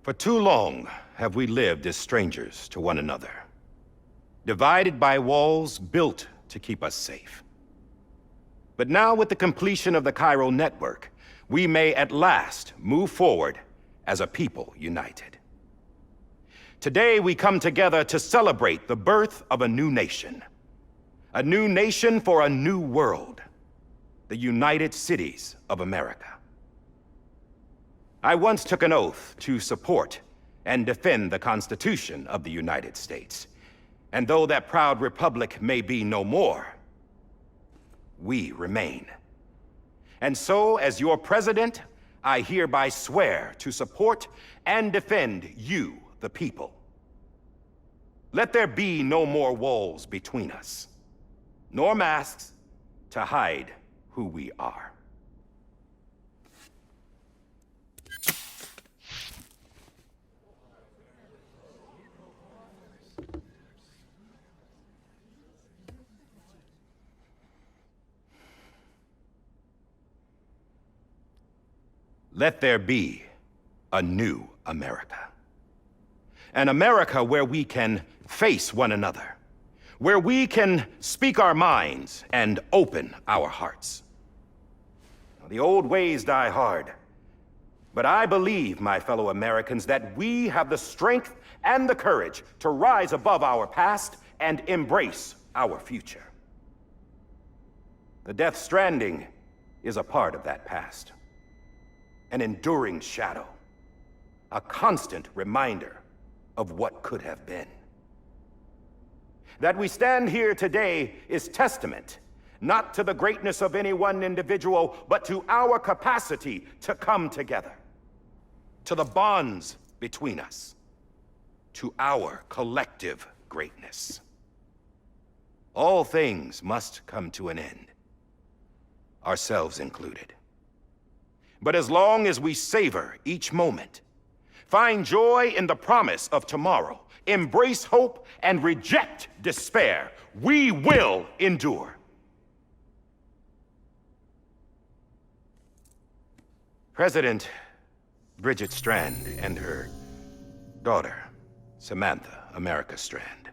For too long have we lived as strangers to one another, divided by walls built to keep us safe. But now, with the completion of the Cairo network, we may at last move forward as a people united. Today, we come together to celebrate the birth of a new nation. A new nation for a new world. The United Cities of America. I once took an oath to support and defend the Constitution of the United States. And though that proud republic may be no more, we remain. And so, as your president, I hereby swear to support and defend you, the people. Let there be no more walls between us, nor masks to hide who we are. Let there be a new America. An America where we can face one another, where we can speak our minds and open our hearts. The old ways die hard, but I believe, my fellow Americans, that we have the strength and the courage to rise above our past and embrace our future. The Death Stranding is a part of that past. An enduring shadow, a constant reminder of what could have been. That we stand here today is testament, not to the greatness of any one individual, but to our capacity to come together, to the bonds between us, to our collective greatness. All things must come to an end, ourselves included. But as long as we savor each moment, find joy in the promise of tomorrow, embrace hope, and reject despair, we will endure. President Bridget Strand and her daughter, Samantha America Strand,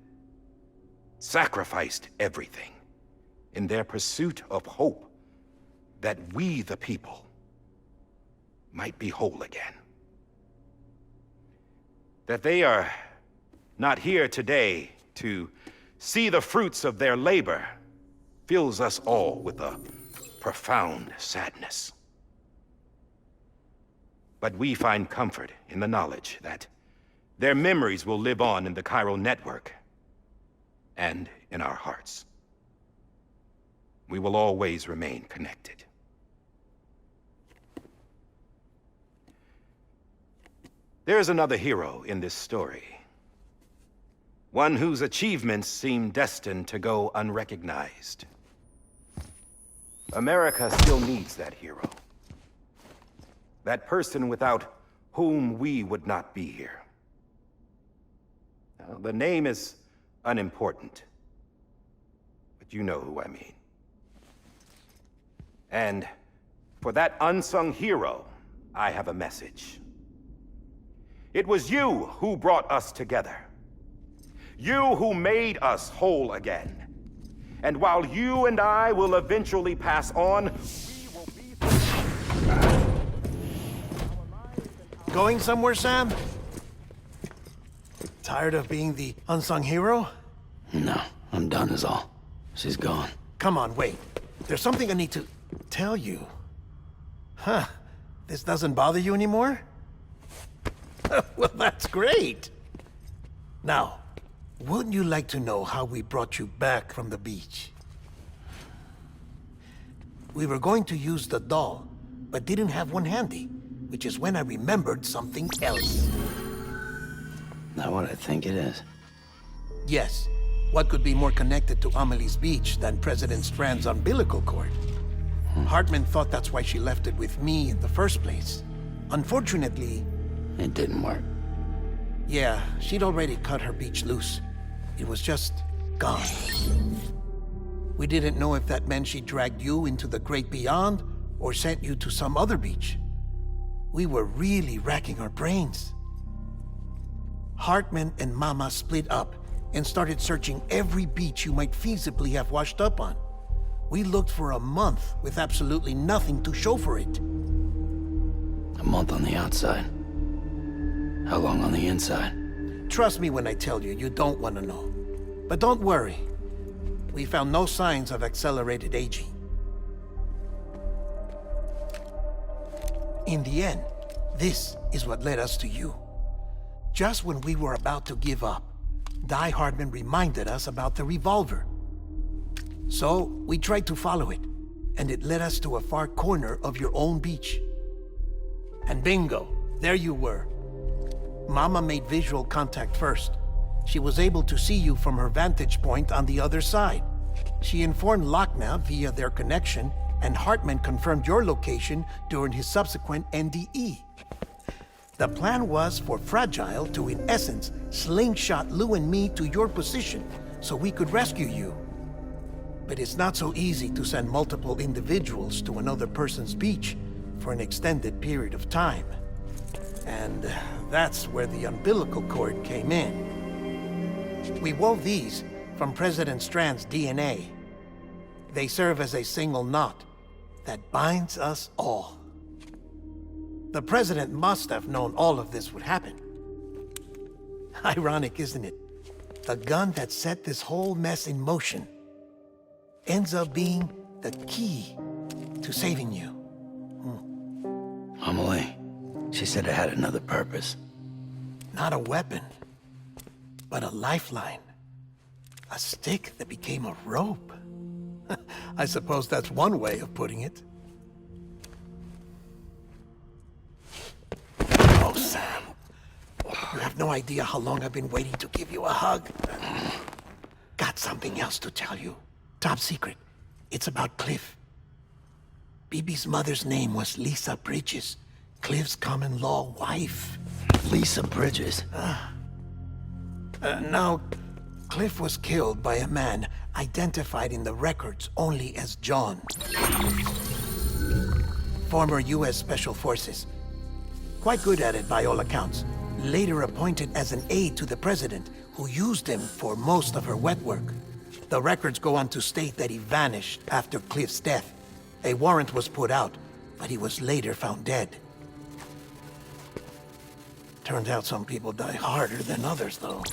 sacrificed everything in their pursuit of hope that we, the people, might be whole again. That they are not here today to see the fruits of their labor fills us all with a profound sadness. But we find comfort in the knowledge that their memories will live on in the Cairo network and in our hearts. We will always remain connected. There is another hero in this story. One whose achievements seem destined to go unrecognized. America still needs that hero. That person without whom we would not be here. Now, the name is unimportant, but you know who I mean. And for that unsung hero, I have a message. It was you who brought us together. You who made us whole again. And while you and I will eventually pass on, we will be... Going somewhere, Sam? Tired of being the unsung hero? No, I'm done is all. She's gone. Come on, wait. There's something I need to tell you. Huh. This doesn't bother you anymore? Well, that's great. Now, wouldn't you like to know how we brought you back from the beach? We were going to use the doll, but didn't have one handy, which is when I remembered something else. Not what I think it is. Yes. What could be more connected to Amelie's beach than President Strand's umbilical cord? Hartman thought that's why she left it with me in the first place. Unfortunately... It didn't work. Yeah, she'd already cut her beach loose. It was just gone. We didn't know if that meant she dragged you into the great beyond or sent you to some other beach. We were really racking our brains. Hartman and Mama split up and started searching every beach you might feasibly have washed up on. We looked for a month with absolutely nothing to show for it. A month on the outside. How long on the inside? Trust me when I tell you, you don't want to know. But don't worry. We found no signs of accelerated aging. In the end, this is what led us to you. Just when we were about to give up, DieHardman reminded us about the revolver. So, we tried to follow it, and it led us to a far corner of your own beach. And bingo, there you were. Mama made visual contact first. She was able to see you from her vantage point on the other side. She informed Lochna via their connection, and Hartman confirmed your location during his subsequent NDE. The plan was for Fragile to, in essence, slingshot Lou and me to your position so we could rescue you. But it's not so easy to send multiple individuals to another person's beach for an extended period of time. And that's where the umbilical cord came in. We wove these from President Strand's DNA. They serve as a single knot that binds us all. The President must have known all of this would happen. Ironic, isn't it? The gun that set this whole mess in motion ends up being the key to saving you. Amelie, she said it had another purpose. Not a weapon, but a lifeline. A stick that became a rope. I suppose that's one way of putting it. Oh, Sam. You have no idea how long I've been waiting to give you a hug. Got something else to tell you. Top secret. It's about Cliff. Bibi's mother's name was Lisa Bridges, Cliff's common-law wife. Lisa Bridges? Now, Cliff was killed by a man identified in the records only as John. Former U.S. Special Forces. Quite good at it by all accounts. Later appointed as an aide to the president, who used him for most of her wet work. The records go on to state that he vanished after Cliff's death. A warrant was put out, but he was later found dead. Turns out some people die harder than others, though.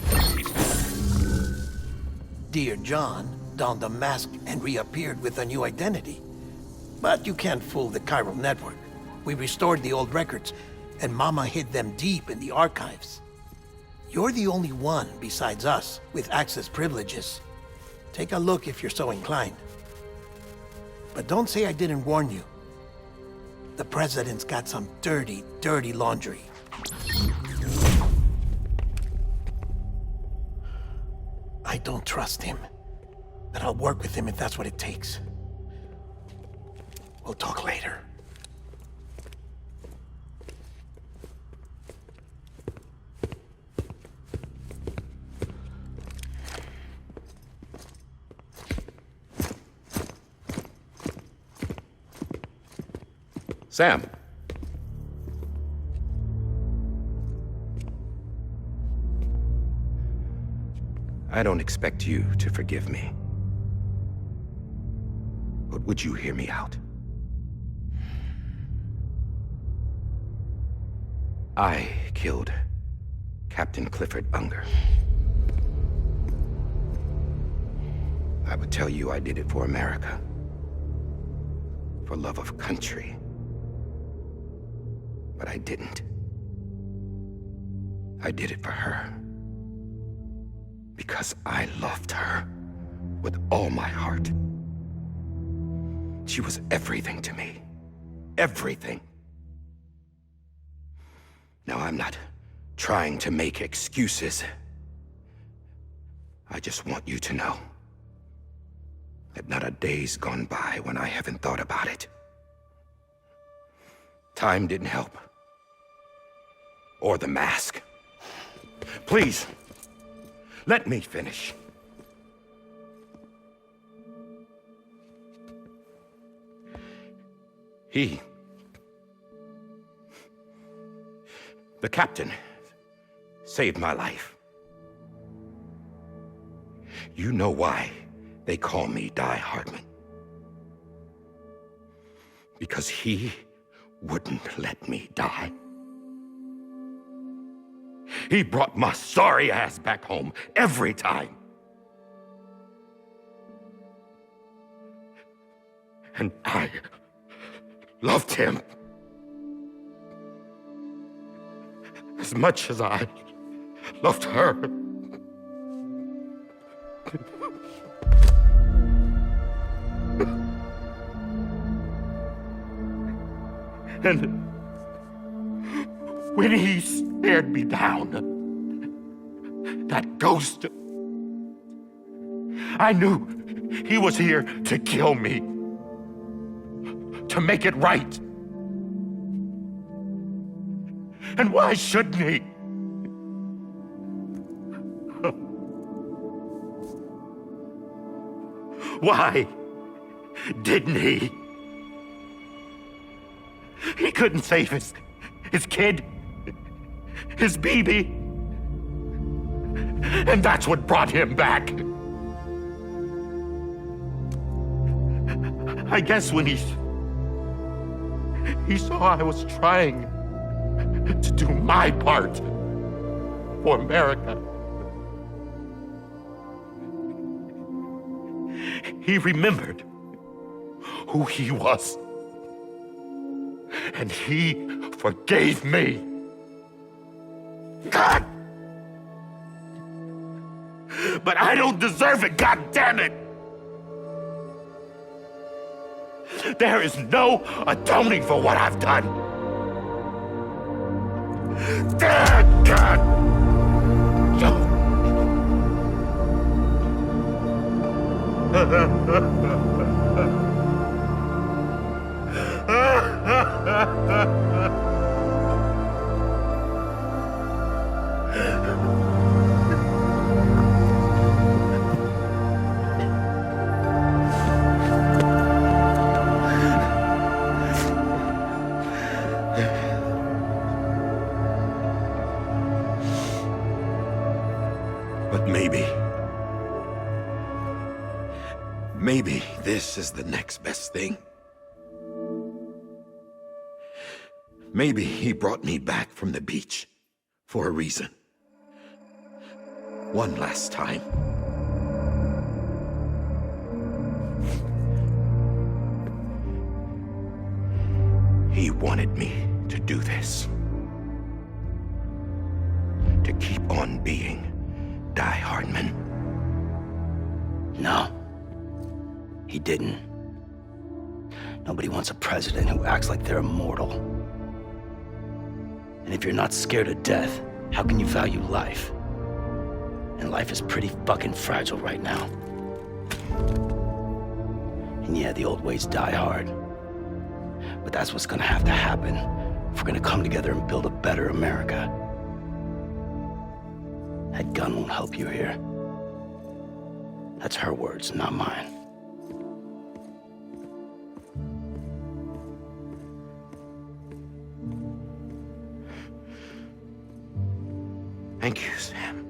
Dear John donned a mask and reappeared with a new identity. But you can't fool the chiral network. We restored the old records, and Mama hid them deep in the archives. You're the only one besides us with access privileges. Take a look if you're so inclined. But don't say I didn't warn you. The president's got some dirty, dirty laundry. I don't trust him, but I'll work with him if that's what it takes. We'll talk later. Sam. I don't expect you to forgive me. But would you hear me out? I killed Captain Clifford Unger. I would tell you I did it for America. For love of country. But I didn't. I did it for her. Because I loved her with all my heart. She was everything to me. Everything. Now, I'm not trying to make excuses. I just want you to know that not a day's gone by when I haven't thought about it. Time didn't help. Or the mask. Please, let me finish. The captain saved my life. You know why they call me DieHardman? Because he wouldn't let me die. He brought my sorry ass back home every time. And I loved him as much as I loved her. And when he stared me down, that ghost, I knew he was here to kill me, to make it right. And why shouldn't he? Why didn't he? He couldn't save his kid, his baby. And that's what brought him back. I guess when he saw I was trying to do my part for America, he remembered who he was. And he forgave me. God! But I don't deserve it, God damn it! There is no atoning for what I've done. God! But maybe this is the next best thing. Maybe he brought me back from the beach for a reason. One last time. He wanted me to do this. To keep on being DieHardman. No, he didn't. Nobody wants a president who acts like they're immortal. And if you're not scared of death, how can you value life? And life is pretty fucking fragile right now. And yeah, the old ways die hard. But that's what's gonna have to happen if we're gonna come together and build a better America. That gun won't help you here. That's her words, not mine. Thank you, Sam.